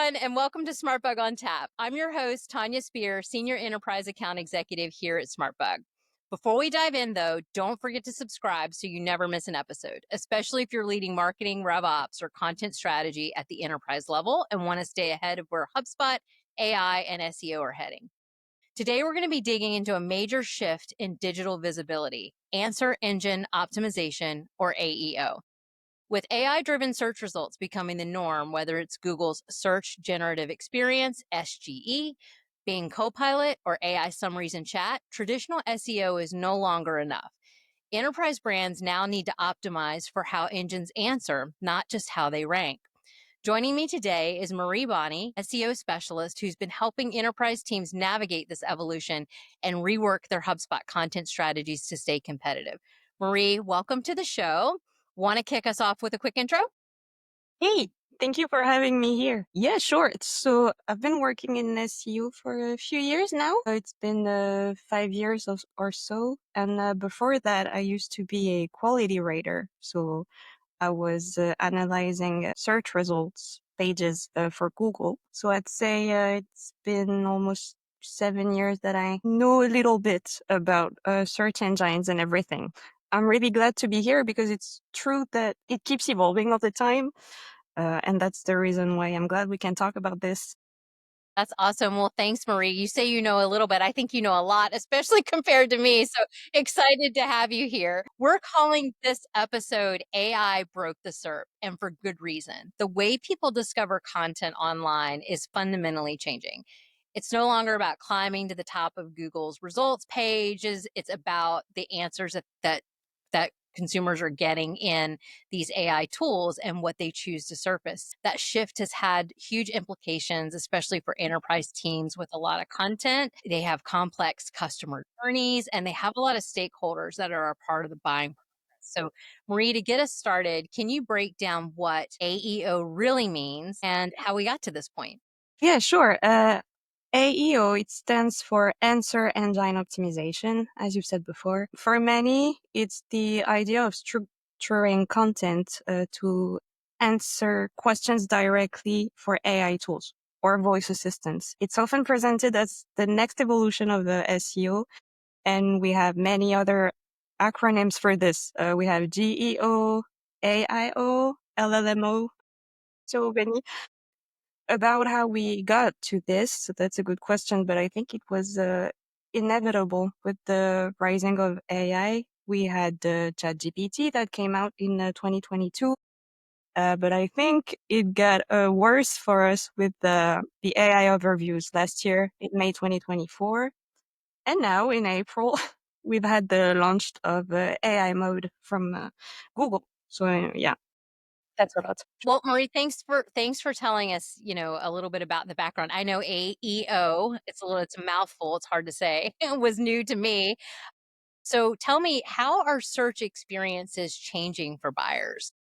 everyone, and welcome to SmartBug on Tap. I'm your host, Tonia Speir, Senior Enterprise Account Executive here at SmartBug. Before we dive in, though, don't forget to subscribe so you never miss an episode, especially if you're leading marketing, RevOps, or content strategy at the enterprise level and want to stay ahead of where HubSpot, AI, and SEO are heading. Today, we're going to be digging into a major shift in digital visibility, answer engine optimization, or AEO. With AI-driven search results becoming the norm, whether it's Google's Search Generative Experience, SGE, Bing Copilot, or AI summaries in chat, traditional SEO is no longer enough. Enterprise brands now need to optimize for how engines answer, not just how they rank. Joining me today is Mari Boni, SEO specialist, who's been helping enterprise teams navigate this evolution and rework their HubSpot content strategies to stay competitive. Mari, welcome to the show. Want to kick us off with a quick intro? Hey, thank you for having me here. Yeah, sure. So I've been working in SEO for a few years now. It's been 5 years or so. And before that, I used to be a quality writer. So I was analyzing search results pages for Google. So I'd say it's been almost 7 years that I know a little bit about search engines and everything. I'm really glad to be here because it's true that it keeps evolving all the time. And that's the reason why I'm glad we can talk about this. That's awesome. Well, thanks, Mari. You say you know a little bit. I think you know a lot, especially compared to me. So excited to have you here. We're calling this episode AI Broke the SERP, and for good reason. The way people discover content online is fundamentally changing. It's no longer about climbing to the top of Google's results pages. It's about the answers that consumers are getting in these AI tools and what they choose to surface. That shift has had huge implications, especially for enterprise teams with a lot of content. They have complex customer journeys and they have a lot of stakeholders that are a part of the buying process. So, Marie, to get us started, can you break down what AEO really means and how we got to this point? Yeah, sure. AEO, it stands for Answer Engine Optimization, as you said before. For many, it's the idea of structuring content to answer questions directly for AI tools or voice assistants. It's often presented as the next evolution of the SEO, and we have many other acronyms for this. We have GEO, AIO, LLMO, so many. About how we got to this, so that's a good question, but I think it was inevitable with the rising of AI. We had the ChatGPT that came out in 2022, but I think it got worse for us with the AI overviews last year in May 2024. And now in April, we've had the launch of AI mode from Google. So yeah, that's a lot. Well, Marie, thanks for telling us, a little bit about the background. I know AEO, it's a mouthful, it's hard to say. It was new to me. So tell me, how are search experiences changing for buyers?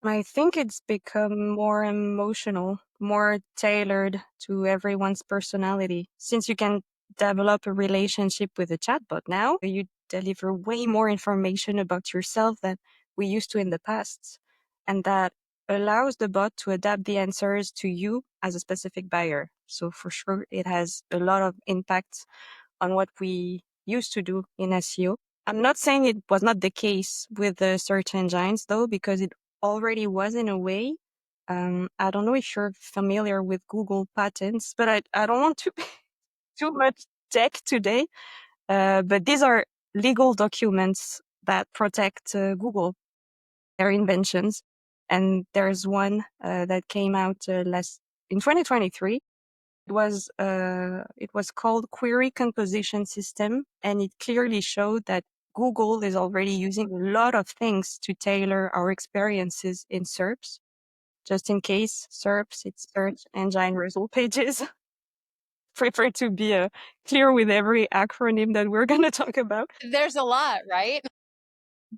I think it's become more emotional, more tailored to everyone's personality. Since you can develop a relationship with a chatbot now, you deliver way more information about yourself than we used to in the past. And that allows the bot to adapt the answers to you as a specific buyer. So for sure, it has a lot of impact on what we used to do in SEO. I'm not saying it was not the case with the search engines though, because it already was in a way. I don't know if you're familiar with Google patents, but I don't want to be too much tech today. But these are legal documents that protect Google, their inventions. And there's one that came out in 2023. It was called Query Composition System, and it clearly showed that Google is already using a lot of things to tailor our experiences in SERPs. Just in case, SERPs, it's search engine result pages. Prefer to be clear with every acronym that we're going to talk about. There's a lot, right?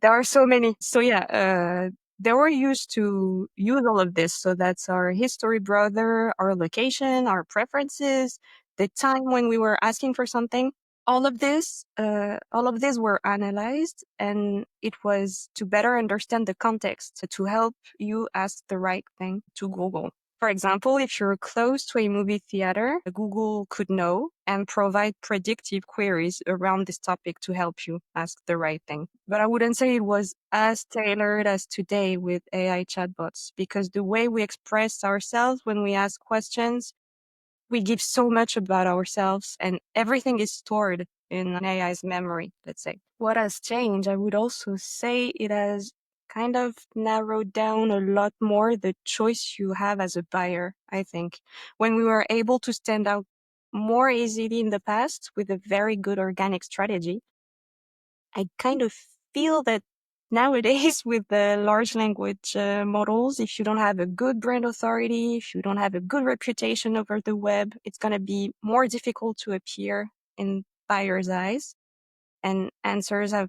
There are so many. So yeah, they were used to use all of this. So that's our history browser, our location, our preferences, the time when we were asking for something. All of these were analyzed, and it was to better understand the context, to help you ask the right thing to Google. For example, if you're close to a movie theater, Google could know and provide predictive queries around this topic to help you ask the right thing. But I wouldn't say it was as tailored as today with AI chatbots, because the way we express ourselves when we ask questions, we give so much about ourselves and everything is stored in an AI's memory, let's say. What has changed? I would also say it has kind of narrowed down a lot more the choice you have as a buyer, I think. When we were able to stand out more easily in the past with a very good organic strategy, I kind of feel that nowadays with the large language models, if you don't have a good brand authority, if you don't have a good reputation over the web, it's going to be more difficult to appear in buyers' eyes. And answers have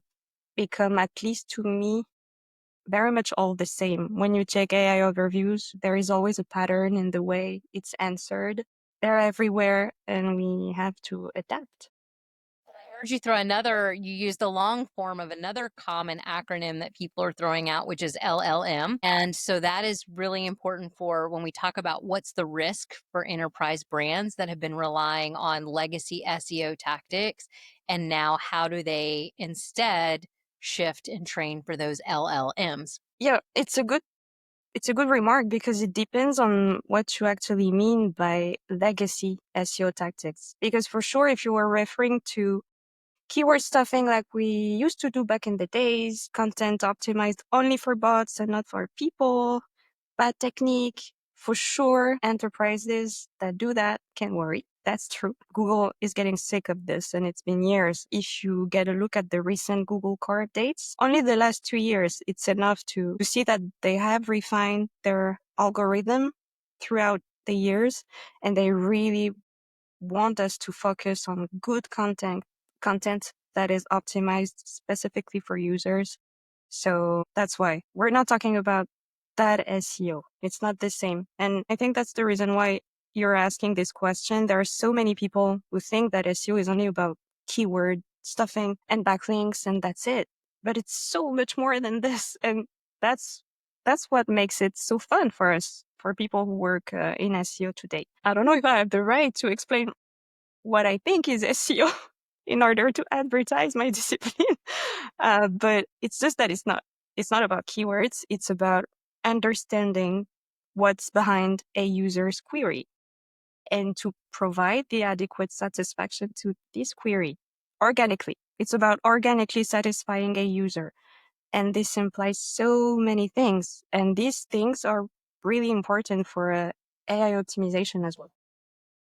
become, at least to me, very much all the same. When you check AI overviews, there is always a pattern in the way it's answered. They're everywhere and we have to adapt. I heard you you used the long form of another common acronym that people are throwing out, which is LLM. And so that is really important for when we talk about what's the risk for enterprise brands that have been relying on legacy SEO tactics. And now how do they instead shift and train for those LLMs? Yeah, it's a good remark because it depends on what you actually mean by legacy SEO tactics. Because for sure, if you were referring to keyword stuffing like we used to do back in the days, content optimized only for bots and not for people, bad technique, for sure, enterprises that do that can worry. That's true. Google is getting sick of this and it's been years. If you get a look at the recent Google core updates, only the last 2 years, it's enough to see that they have refined their algorithm throughout the years and they really want us to focus on good content that is optimized specifically for users. So that's why we're not talking about that SEO. It's not the same. And I think that's the reason why you're asking this question. There are so many people who think that SEO is only about keyword stuffing and backlinks and that's it. But it's so much more than this. And that's what makes it so fun for us, for people who work in SEO today. I don't know if I have the right to explain what I think is SEO in order to advertise my discipline. But it's just that it's not about keywords. It's about understanding what's behind a user's query and to provide the adequate satisfaction to this query organically. It's about organically satisfying a user. And this implies so many things. And these things are really important for AI optimization as well.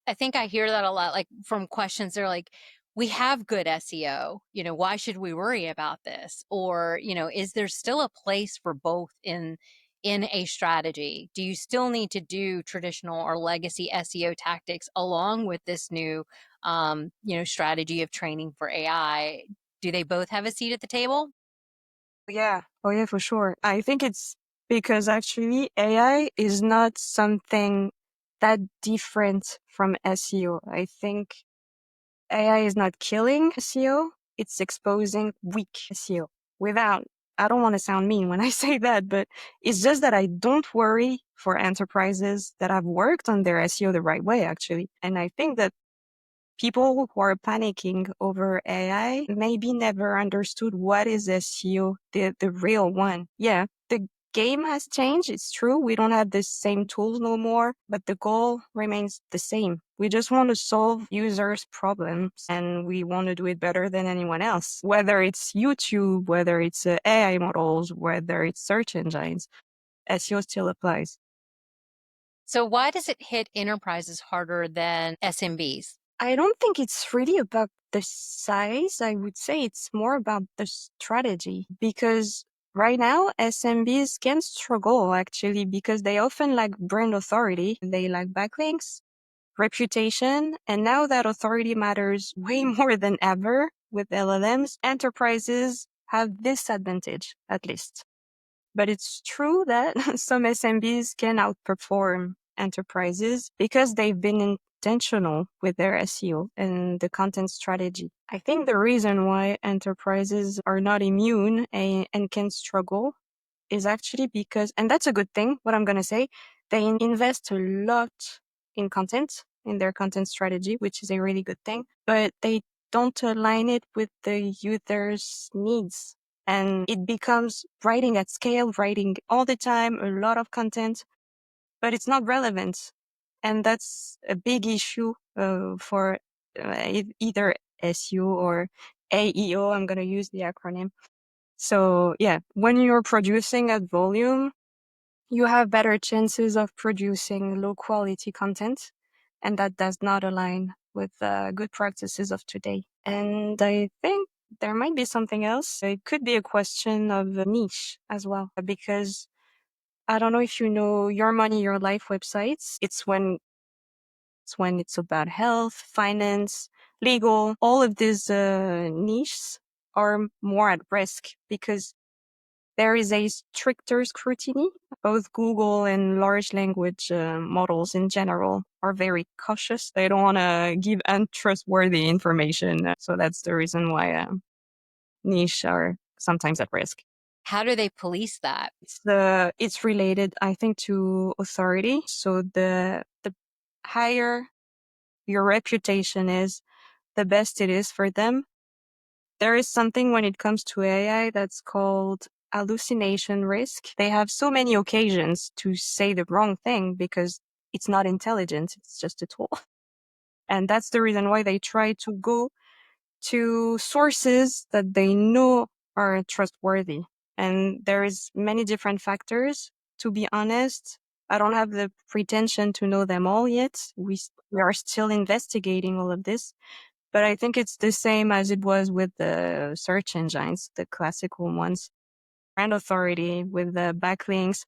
I think I hear that a lot, like from questions. They're like, we have good SEO, why should we worry about this? Or, is there still a place for both in a strategy? Do you still need to do traditional or legacy SEO tactics along with this new, strategy of training for AI? Do they both have a seat at the table? Yeah. Oh, yeah, for sure. I think it's because actually AI is not something that different from SEO. I think AI is not killing SEO. It's exposing weak SEO without, I don't want to sound mean when I say that, but it's just that I don't worry for enterprises that have worked on their SEO the right way, actually. And I think that people who are panicking over AI maybe never understood what is SEO, the real one. Yeah, the game has changed. It's true. We don't have the same tools no more, but the goal remains the same. We just want to solve users' problems and we want to do it better than anyone else. Whether it's YouTube, whether it's AI models, whether it's search engines, SEO still applies. So why does it hit enterprises harder than SMBs? I don't think it's really about the size. I would say it's more about the strategy because right now SMBs can struggle actually because they often lack brand authority. They lack backlinks, reputation, and now that authority matters way more than ever with LLMs. Enterprises have this advantage at least. But it's true that some SMBs can outperform enterprises because they've been intentional with their SEO and the content strategy. I think the reason why enterprises are not immune and can struggle is actually because, and that's a good thing, what I'm going to say, They invest a lot in content, in their content strategy, which is a really good thing, but they don't align it with the user's needs. And it becomes writing at scale, writing all the time, a lot of content, but it's not relevant. And that's a big issue for either SEO or AEO. I'm going to use the acronym. So yeah, when you're producing at volume, you have better chances of producing low quality content. And that does not align with good practices of today. And I think there might be something else. It could be a question of a niche as well, because I don't know if you know Your Money, Your Life websites. It's about health, finance, legal. All of these niches are more at risk because there is a stricter scrutiny. Both Google and large language models in general are very cautious. They don't want to give untrustworthy information. So that's the reason why niche are sometimes at risk. How do they police that? It's related, I think, to authority. So the higher your reputation is, the best it is for them. There is something when it comes to AI that's called hallucination risk. They have so many occasions to say the wrong thing because it's not intelligent. It's just a tool. And that's the reason why they try to go to sources that they know are trustworthy. And there is many different factors. To be honest, I don't have the pretension to know them all yet. We are still investigating all of this. But I think it's the same as it was with the search engines, the classical ones. Brand authority with the backlinks,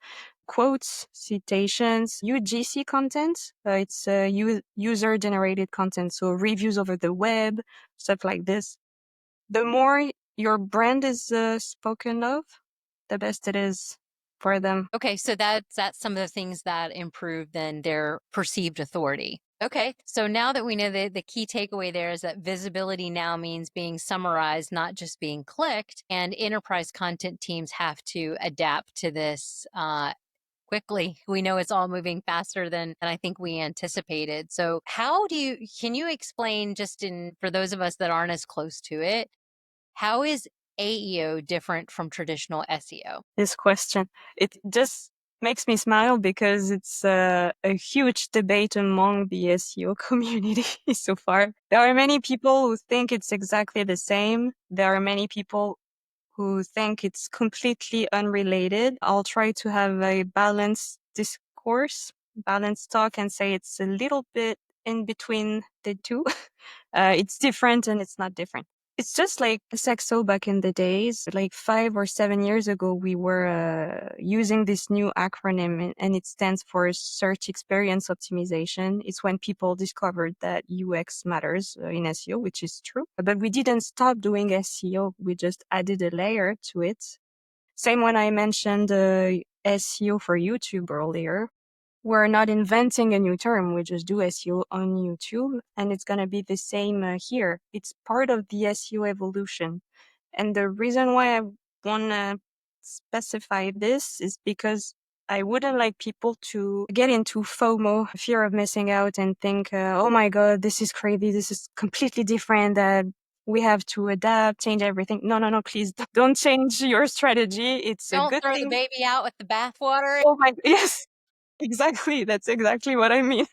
quotes, citations, UGC content. It's user-generated content, so reviews over the web, stuff like this. The more your brand is spoken of, the best it is for them. Okay, so that's some of the things that improve then their perceived authority. Okay, so now that we know the key takeaway there is that visibility now means being summarized, not just being clicked, and enterprise content teams have to adapt to this quickly. We know it's all moving faster than I think we anticipated. So can you explain, just for those of us that aren't as close to it, how is AEO different from traditional SEO? This question, it just makes me smile because it's a huge debate among the SEO community so far. There are many people who think it's exactly the same. There are many people who think it's completely unrelated. I'll try to have a balanced discourse, balanced talk, and say it's a little bit in between the two. It's different and it's not different. It's just like SEXO back in the days, like 5 or 7 years ago, we were using this new acronym and it stands for Search Experience Optimization. It's when people discovered that UX matters in SEO, which is true. But we didn't stop doing SEO. We just added a layer to it. Same when I mentioned SEO for YouTube earlier. We're not inventing a new term. We just do SEO on YouTube, and it's going to be the same here. It's part of the SEO evolution. And the reason why I want to specify this is because I wouldn't like people to get into FOMO, fear of missing out, and think, oh my God, this is crazy. This is completely different. We have to adapt, change everything. No, please don't change your strategy. It's a Don't good throw the thing. baby out with the bathwater. Oh my, yes. Exactly. That's exactly what I mean.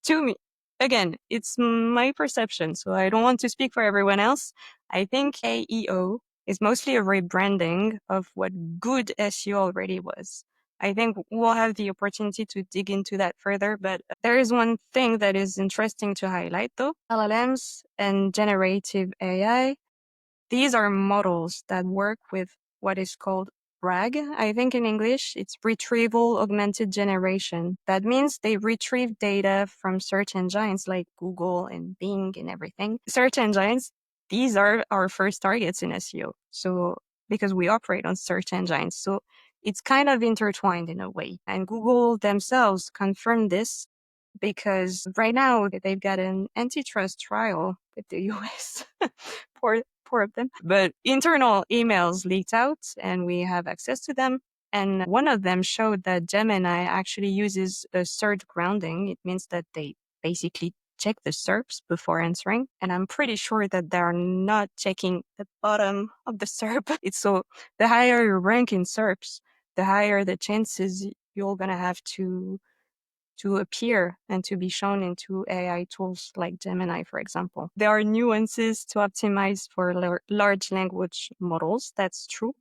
To me, again, it's my perception, so I don't want to speak for everyone else. I think AEO is mostly a rebranding of what good SEO already was. I think we'll have the opportunity to dig into that further, but there is one thing that is interesting to highlight though. LLMs and generative AI, these are models that work with what is called RAG. I think in English, it's retrieval augmented generation. That means they retrieve data from search engines like Google and Bing and everything. Search engines, these are our first targets in SEO. So because we operate on search engines. So it's kind of intertwined in a way. And Google themselves confirmed this because right now they've got an antitrust trial with the US. Poor of them. But internal emails leaked out and we have access to them. And one of them showed that Gemini actually uses a search grounding. It means that they basically check the SERPs before answering. And I'm pretty sure that they're not checking the bottom of the SERP. It's so the higher you rank in SERPs, the higher the chances you're going to have to appear and to be shown into AI tools like Gemini, for example. There are nuances to optimize for large language models. That's true.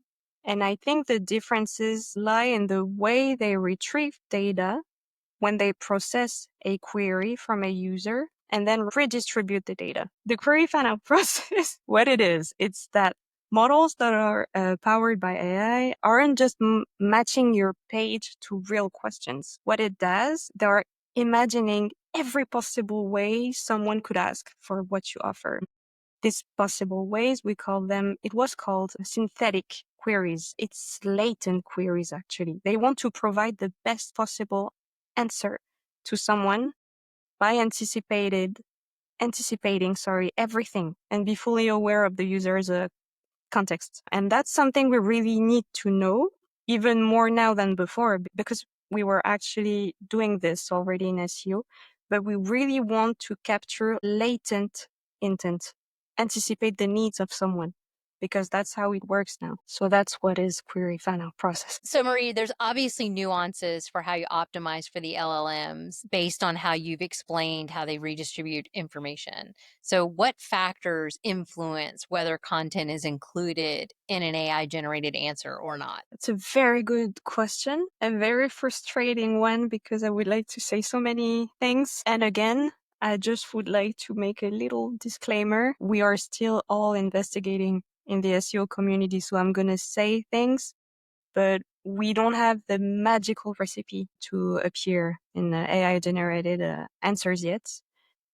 And I think the differences lie in the way they retrieve data when they process a query from a user and then redistribute the data. The query fan-out process, what it is, it's that models that are powered by AI aren't just matching your page to real questions. What it does, they're imagining every possible way someone could ask for what you offer. These possible ways, it was called synthetic queries. It's latent queries, actually. They want to provide the best possible answer to someone by anticipating everything and be fully aware of the user's context. And that's something we really need to know even more now than before, because we were actually doing this already in SEO, but we really want to capture latent intent, anticipate the needs of someone, because that's how it works now. So that's what is query fan-out process. So, Marie, there's obviously nuances for how you optimize for the LLMs based on how you've explained how they redistribute information. So, what factors influence whether content is included in an AI generated answer or not? It's a very good question, a very frustrating one, because I would like to say so many things. And again, I just would like to make a little disclaimer. We are still all investigating in the SEO community, so I'm going to say things, but we don't have the magical recipe to appear in the AI generated answers yet.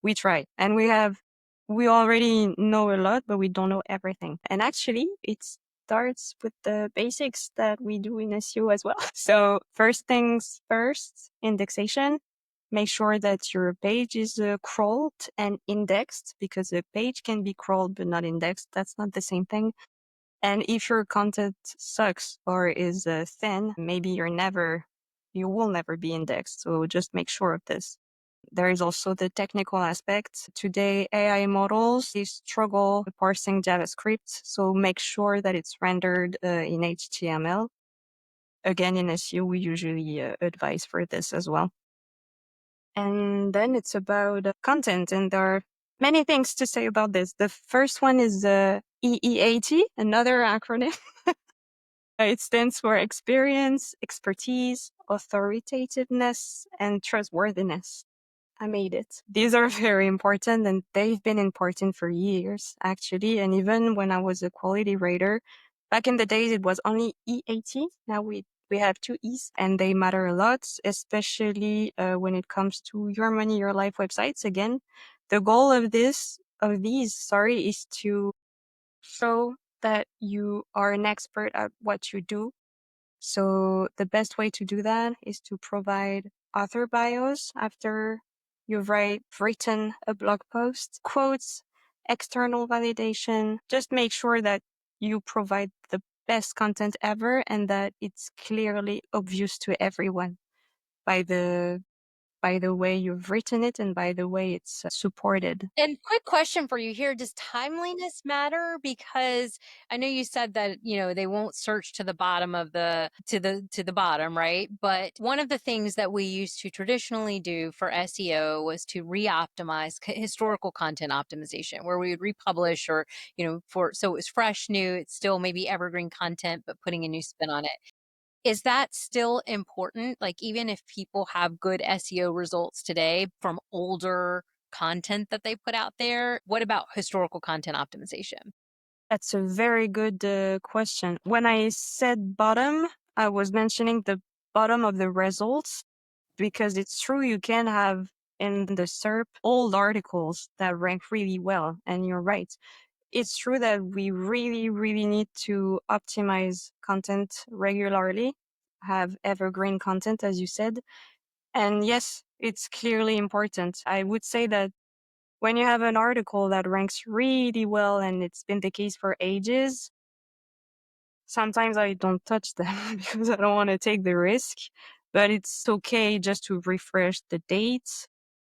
We try, and we already know a lot, but we don't know everything. And actually, it starts with the basics that we do in SEO as well. So first things first, indexation. Make sure that your page is crawled and indexed, because a page can be crawled but not indexed. That's not the same thing. And if your content sucks or is thin, maybe you will never be indexed. So just make sure of this. There is also the technical aspect. Today, AI models, they struggle with parsing JavaScript. So make sure that it's rendered in HTML. Again, in SEO, we usually advise for this as well. And then it's about content. And there are many things to say about this. The first one is EEAT, another acronym. It stands for experience, expertise, authoritativeness, and trustworthiness. I made it. These are very important, and they've been important for years, actually. And even when I was a quality rater, back in the days, it was only EAT. Now we have two E's, and they matter a lot, especially when it comes to your money, your life websites. Again, the goal of these, is to show that you are an expert at what you do. So the best way to do that is to provide author bios after you've written a blog post, quotes, external validation. Just make sure that you provide the best content ever and that it's clearly obvious to everyone by the way you've written it and by the way it's supported. And quick question for you here. Does timeliness matter? Because I know you said that, they won't search to the bottom of to the bottom, right? But one of the things that we used to traditionally do for SEO was to re-optimize historical content optimization, where we would republish or, so it was fresh, new, it's still maybe evergreen content, but putting a new spin on it. Is that still important? Like, even if people have good SEO results today from older content that they put out there, what about historical content optimization? That's a very good question. When I said bottom, I was mentioning the bottom of the results, because it's true you can have in the SERP old articles that rank really well. And you're right. It's true that we really, really need to optimize content regularly, have evergreen content, as you said. And yes, it's clearly important. I would say that when you have an article that ranks really well, and it's been the case for ages, Sometimes I don't touch them because I don't want to take the risk, but it's okay just to refresh the dates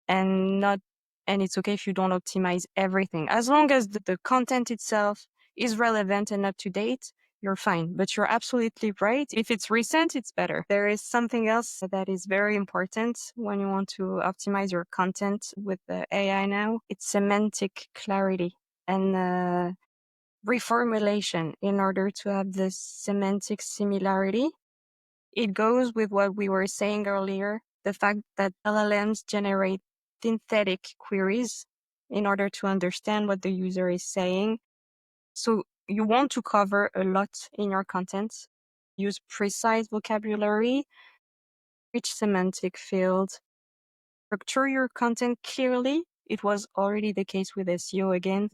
and not, and it's okay if you don't optimize everything. As long as the content itself is relevant and up to date, you're fine. But you're absolutely right. If it's recent, it's better. There is something else that is very important when you want to optimize your content with the AI now. It's semantic clarity and reformulation in order to have this semantic similarity. It goes with what we were saying earlier, the fact that LLMs generate synthetic queries in order to understand what the user is saying. So you want to cover a lot in your content, use precise vocabulary, rich semantic field, structure your content clearly. It was already the case with SEO again.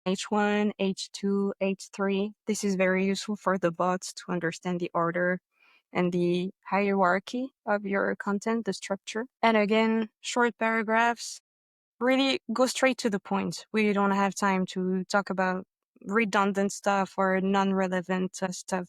H1, H2, H3. This is very useful for the bots to understand the order and the hierarchy of your content, the structure. And again, short paragraphs, really go straight to the point. We don't have time to talk about redundant stuff or non-relevant stuff.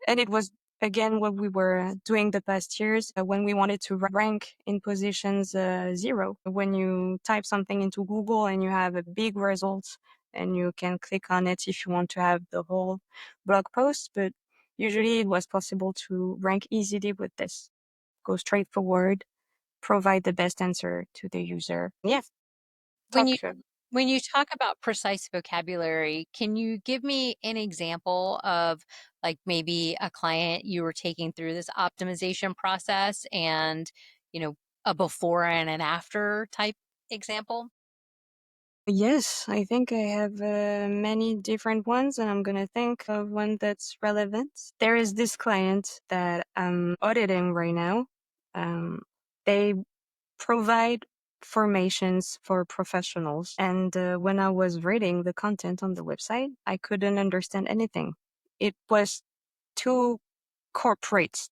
And it was, again, what we were doing the past years when we wanted to rank in positions 0. When you type something into Google and you have a big result and you can click on it if you want to have the whole blog post. But usually it was possible to rank easily with this. Go straight forward, provide the best answer to the user. Yeah. When you Talk. when you talk about precise vocabulary, can you give me an example of like maybe a client you were taking through this optimization process and, you know, a before and an after type example? Yes, I think I have many different ones, and I'm going to think of one that's relevant. There is this client that I'm auditing right now. They provide formations for professionals. And when I was reading the content on the website, I couldn't understand anything. It was too corporate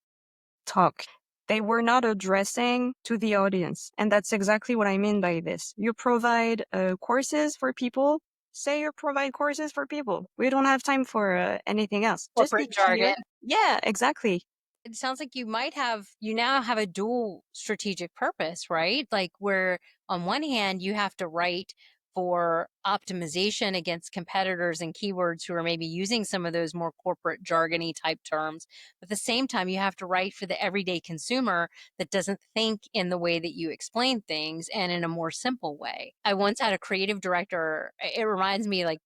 talk. They were not addressing to the audience. And that's exactly what I mean by this. You provide courses for people. Say you provide courses for people. We don't have time for anything else. Just be Corporate jargon. clear. Yeah, exactly. It sounds like you now have a dual strategic purpose, right? Like where on one hand you have to write for optimization against competitors and keywords who are maybe using some of those more corporate jargony type terms. But at the same time, you have to write for the everyday consumer that doesn't think in the way that you explain things and in a more simple way. I once had a creative director, it reminds me like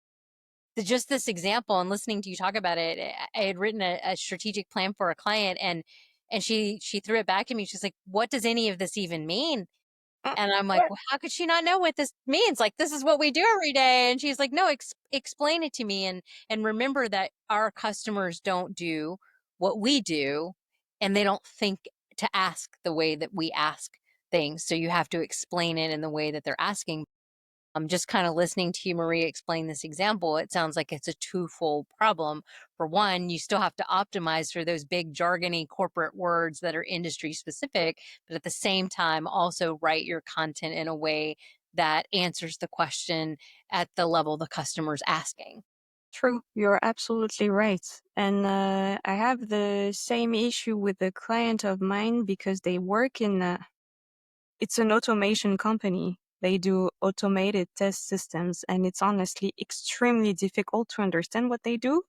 just this example and listening to you talk about it, I had written a strategic plan for a client and she threw it back at me. She's like, what does any of this even mean? And I'm like, well, how could she not know what this means? Like, this is what we do every day. And she's like, no, explain it to me. And remember that our customers don't do what we do and they don't think to ask the way that we ask things. So you have to explain it in the way that they're asking. I'm just kind of listening to you, Marie, explain this example. It sounds like it's a twofold problem. For one, you still have to optimize for those big jargony corporate words that are industry specific, but at the same time, also write your content in a way that answers the question at the level the customer's asking. True. You're absolutely right. And I have the same issue with a client of mine because they work in it's an automation company. They do automated test systems, and it's honestly extremely difficult to understand what they do.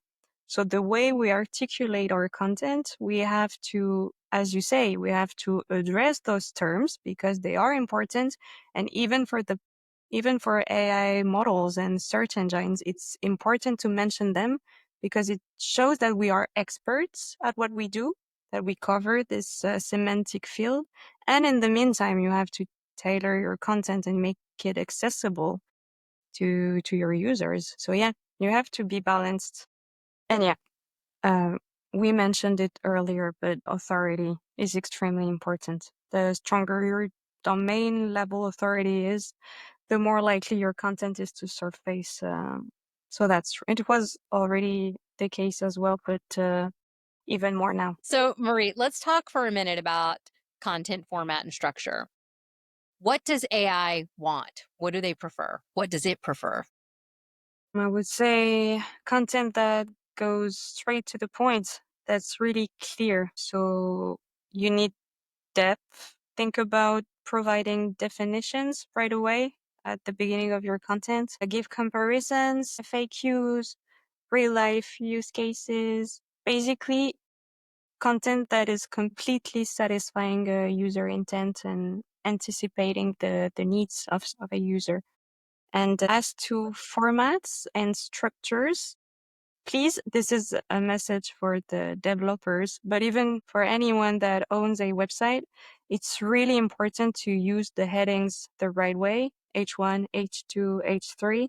So the way we articulate our content, we have to, as you say, we have to address those terms because they are important. And even for AI models and search engines, it's important to mention them because it shows that we are experts at what we do, that we cover this semantic field. And in the meantime, you have to tailor your content and make it accessible to your users. So yeah, you have to be balanced. And yeah, uh, we mentioned it earlier, but authority is extremely important. The stronger your domain level authority is, the more likely your content is to surface. So that's true. It was already the case as well, but even more now. So, Marie, let's talk for a minute about content format and structure. What does AI want? What do they prefer? What does it prefer? I would say content that goes straight to the point. That's really clear. So you need depth. Think about providing definitions right away at the beginning of your content. Give comparisons, FAQs, real life use cases. Basically, content that is completely satisfying a user intent and anticipating the needs of a user. And as to formats and structures, please, this is a message for the developers, but even for anyone that owns a website, it's really important to use the headings the right way, H1, H2, H3,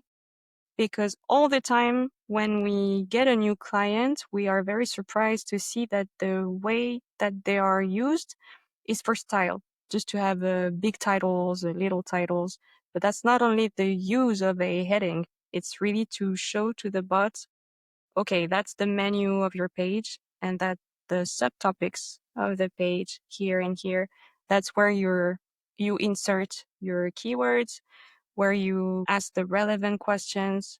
because all the time when we get a new client, we are very surprised to see that the way that they are used is for style, just to have big titles, little titles. But that's not only the use of a heading, it's really to show to the bot, okay, that's the menu of your page, and that the subtopics of the page here and here, that's where you insert your keywords, where you ask the relevant questions.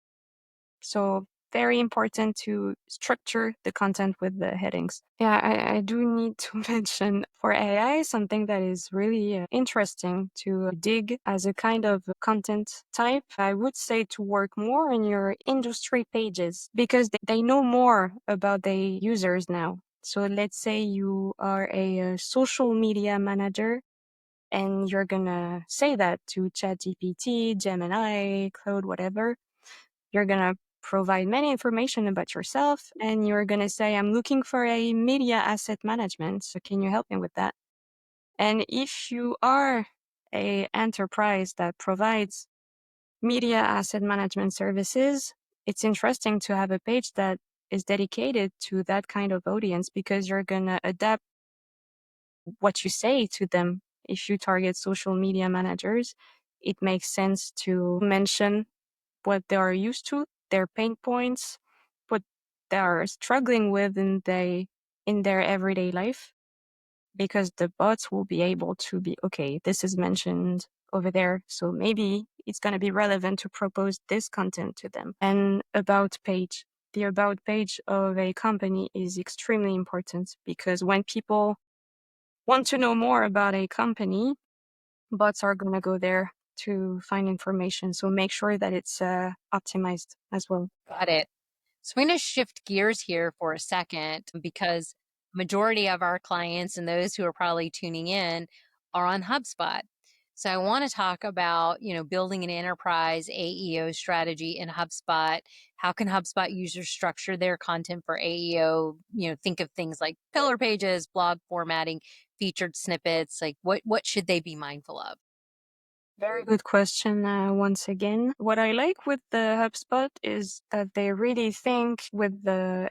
So very important to structure the content with the headings. Yeah, I do need to mention for AI something that is really interesting to dig as a kind of content type. I would say to work more on your industry pages because they know more about the users now. So let's say you are a social media manager and you're gonna say that to ChatGPT, Gemini, Claude, whatever. You're gonna provide many information about yourself and you're gonna say, I'm looking for a media asset management. So can you help me with that? And if you are a enterprise that provides media asset management services, it's interesting to have a page that is dedicated to that kind of audience because you're gonna adapt what you say to them. If you target social media managers, it makes sense to mention what they are used to, their pain points, what they are struggling with in their everyday life, because the bots will be able to be, okay, this is mentioned over there, so maybe it's going to be relevant to propose this content to them. And about page. The about page of a company is extremely important because when people want to know more about a company, bots are going to go there to find information. So make sure that it's optimized as well. Got it. So I'm going to shift gears here for a second because majority of our clients and those who are probably tuning in are on HubSpot. So I want to talk about, building an enterprise AEO strategy in HubSpot. How can HubSpot users structure their content for AEO? Think of things like pillar pages, blog formatting, featured snippets. Like what should they be mindful of? Very good question once again. What I like with the HubSpot is that they really think with a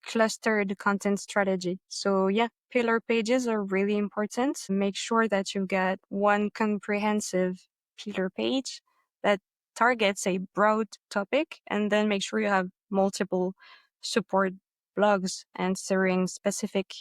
clustered content strategy. So yeah, pillar pages are really important. Make sure that you get one comprehensive pillar page that targets a broad topic, and then make sure you have multiple support blogs answering specific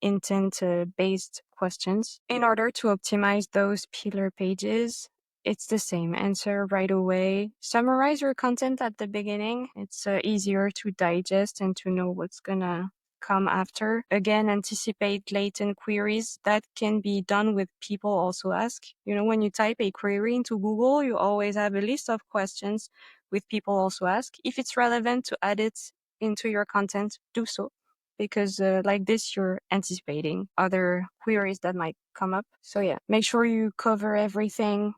intent based questions. In order to optimize those pillar pages, it's the same. Answer right away. Summarize your content at the beginning. It's easier to digest and to know what's gonna come after. Again, anticipate latent queries. That can be done with people also ask. When you type a query into Google, you always have a list of questions with people also ask. If it's relevant to add it into your content, do so. Because like this, you're anticipating other queries that might come up. So yeah, make sure you cover everything,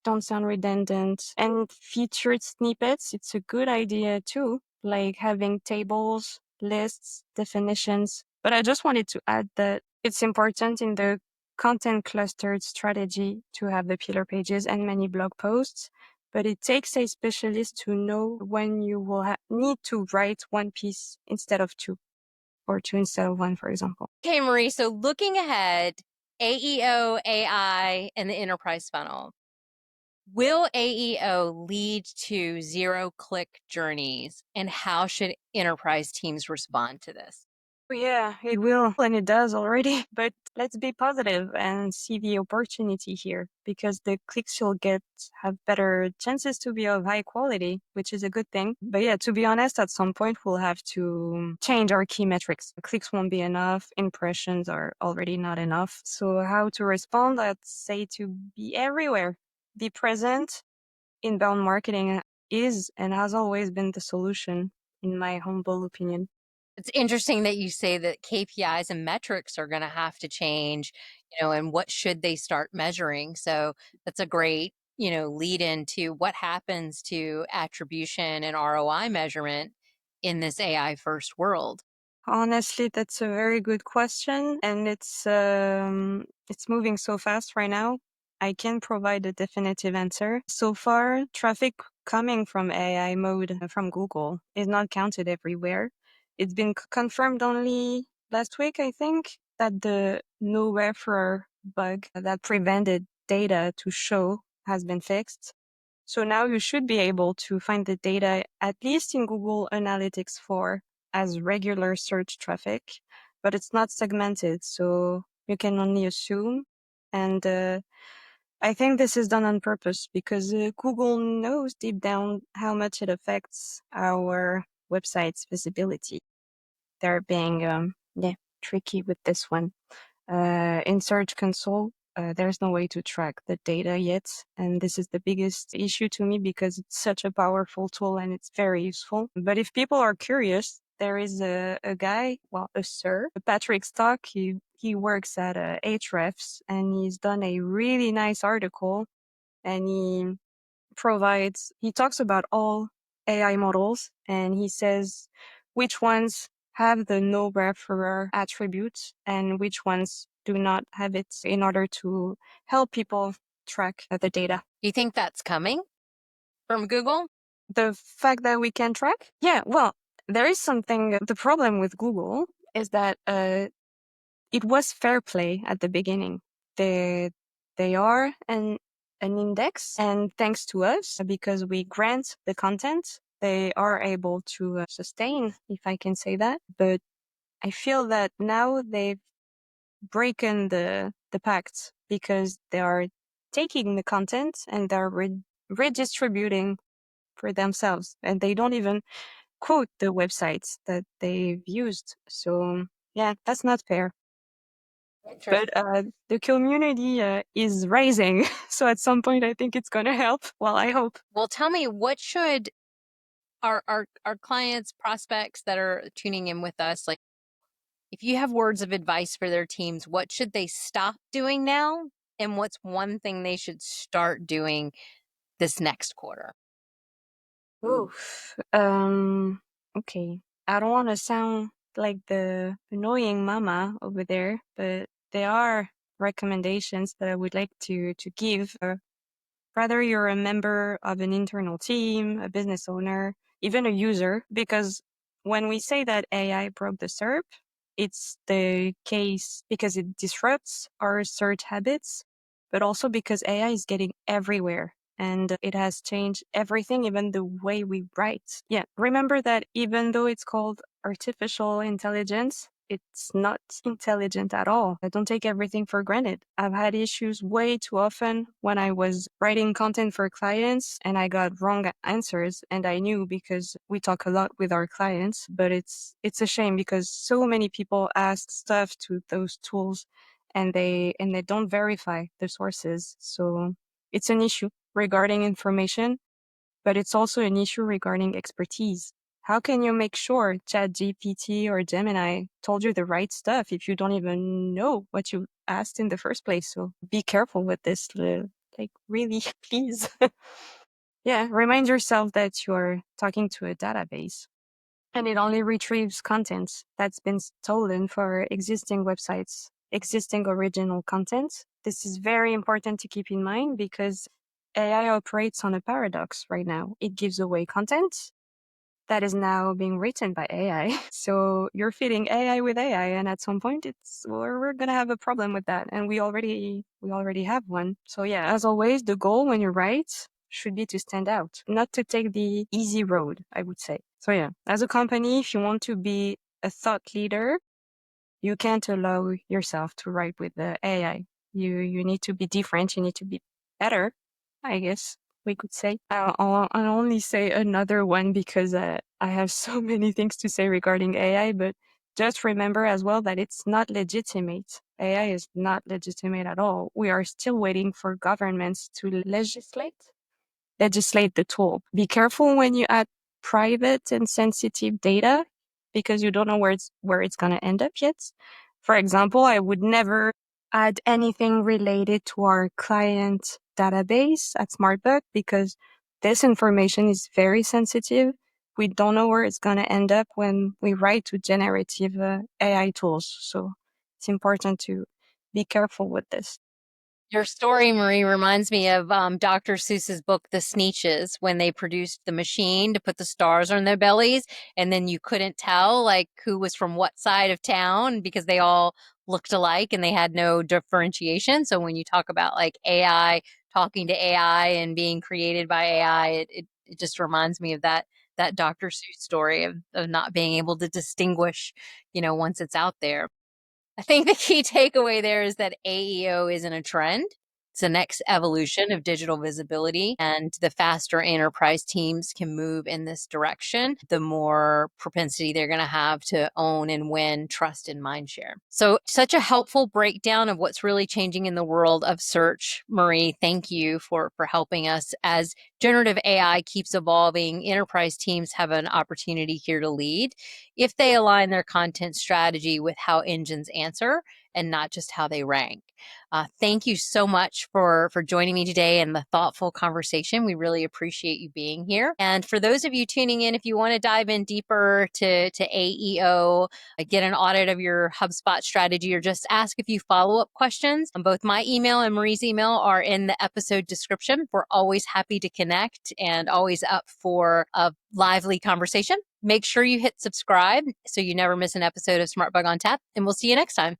don't sound redundant. And featured snippets, it's a good idea too, like having tables, lists, definitions. But I just wanted to add that it's important in the content clustered strategy to have the pillar pages and many blog posts. But it takes a specialist to know when you will need to write one piece instead of two, or two instead of one, for example. Okay, Marie. So looking ahead, AEO, AI, and the enterprise funnel. Will AEO lead to zero-click journeys, and how should enterprise teams respond to this? Yeah, it will, and it does already. But let's be positive and see the opportunity here, because the clicks you'll get have better chances to be of high quality, which is a good thing. But yeah, to be honest, at some point we'll have to change our key metrics. Clicks won't be enough. Impressions are already not enough. So how to respond? I'd say to be everywhere, be present. Inbound marketing is and has always been the solution, in my humble opinion. It's interesting that you say that KPIs and metrics are going to have to change, and what should they start measuring? So that's a great, lead into what happens to attribution and ROI measurement in this AI first world. Honestly, that's a very good question, and it's moving so fast right now. I can't provide a definitive answer. So far, traffic coming from AI mode from Google is not counted everywhere. It's been confirmed only last week, I think, that the no referrer bug that prevented data to show has been fixed. So now you should be able to find the data, at least in Google Analytics 4, as regular search traffic, but it's not segmented, so you can only assume. And I think this is done on purpose because Google knows deep down how much it affects our website's visibility. They're being tricky with this one. In Search Console, there's no way to track the data yet. And this is the biggest issue to me because it's such a powerful tool and it's very useful. But if people are curious, there is a guy, a sir, Patrick Stock. He works at Ahrefs and he's done a really nice article, and he talks about all AI models, and he says which ones have the no referrer attribute and which ones do not have it, in order to help people track the data. Do you think that's coming from Google? The fact that we can track? Yeah, well, there is something. The problem with Google is that it was fair play at the beginning. They are an index, and thanks to us, because we grant the content, they are able to sustain, if I can say that. But I feel that now they've broken the pact, because they are taking the content and they're redistributing for themselves, and they don't even quote the websites that they've used. So yeah, that's not fair. But the community is rising. So at some point, I think it's going to help. Well, I hope. Well, tell me, what should our clients, prospects that are tuning in with us, like, if you have words of advice for their teams, what should they stop doing now? And what's one thing they should start doing this next quarter? Oof. Okay. I don't want to sound like the annoying mama over there, but there are recommendations that I would like to give. Whether you're a member of an internal team, a business owner, even a user, because when we say that AI broke the SERP, it's the case because it disrupts our search habits, but also because AI is getting everywhere and it has changed everything, even the way we write. Yeah, remember that even though it's called artificial intelligence, it's not intelligent at all. I don't take everything for granted. I've had issues way too often when I was writing content for clients and I got wrong answers. And I knew, because we talk a lot with our clients, but it's a shame because so many people ask stuff to those tools and they don't verify the sources. So it's an issue regarding information, but it's also an issue regarding expertise. How can you make sure ChatGPT or Gemini told you the right stuff if you don't even know what you asked in the first place? So be careful with this. Like, really, please. Yeah, remind yourself that you're talking to a database and it only retrieves content that's been stolen for existing websites, existing original content. This is very important to keep in mind because AI operates on a paradox right now. It gives away content that is now being written by AI. So you're feeding AI with AI, and at some point, we're gonna have a problem with that, and we already have one. So yeah, as always, the goal when you write should be to stand out, not to take the easy road, I would say. So yeah, as a company, if you want to be a thought leader, You can't allow yourself to write with the AI. You need to be different. You need to be better, I guess we could say. I'll only say another one because I have so many things to say regarding AI, but just remember as well that it's not legitimate. AI is not legitimate at all. We are still waiting for governments to legislate the tool. Be careful when you add private and sensitive data because you don't know where it's going to end up yet. For example, I would never add anything related to our client database at SmartBug because this information is very sensitive. We don't know where it's going to end up when we write to generative AI tools. So it's important to be careful with this. Your story, Marie, reminds me of Dr. Seuss's book, The Sneetches, when they produced the machine to put the stars on their bellies, and then you couldn't tell like who was from what side of town because they all looked alike and they had no differentiation. So when you talk about like AI talking to AI and being created by AI, it just reminds me of that Dr. Seuss story of not being able to distinguish, once it's out there. I think the key takeaway there is that AEO isn't a trend. It's the next evolution of digital visibility. And the faster enterprise teams can move in this direction, the more propensity they're going to have to own and win trust and mindshare. So, such a helpful breakdown of what's really changing in the world of search. Marie, thank you for helping us. As generative AI keeps evolving, enterprise teams have an opportunity here to lead if they align their content strategy with how engines answer and not just how they rank. Thank you so much for joining me today and the thoughtful conversation. We really appreciate you being here. And for those of you tuning in, if you want to dive in deeper to AEO, get an audit of your HubSpot strategy, or just ask a few follow-up questions, both my email and Marie's email are in the episode description. We're always happy to connect and always up for a lively conversation. Make sure you hit subscribe so you never miss an episode of SmartBug on Tap, and we'll see you next time.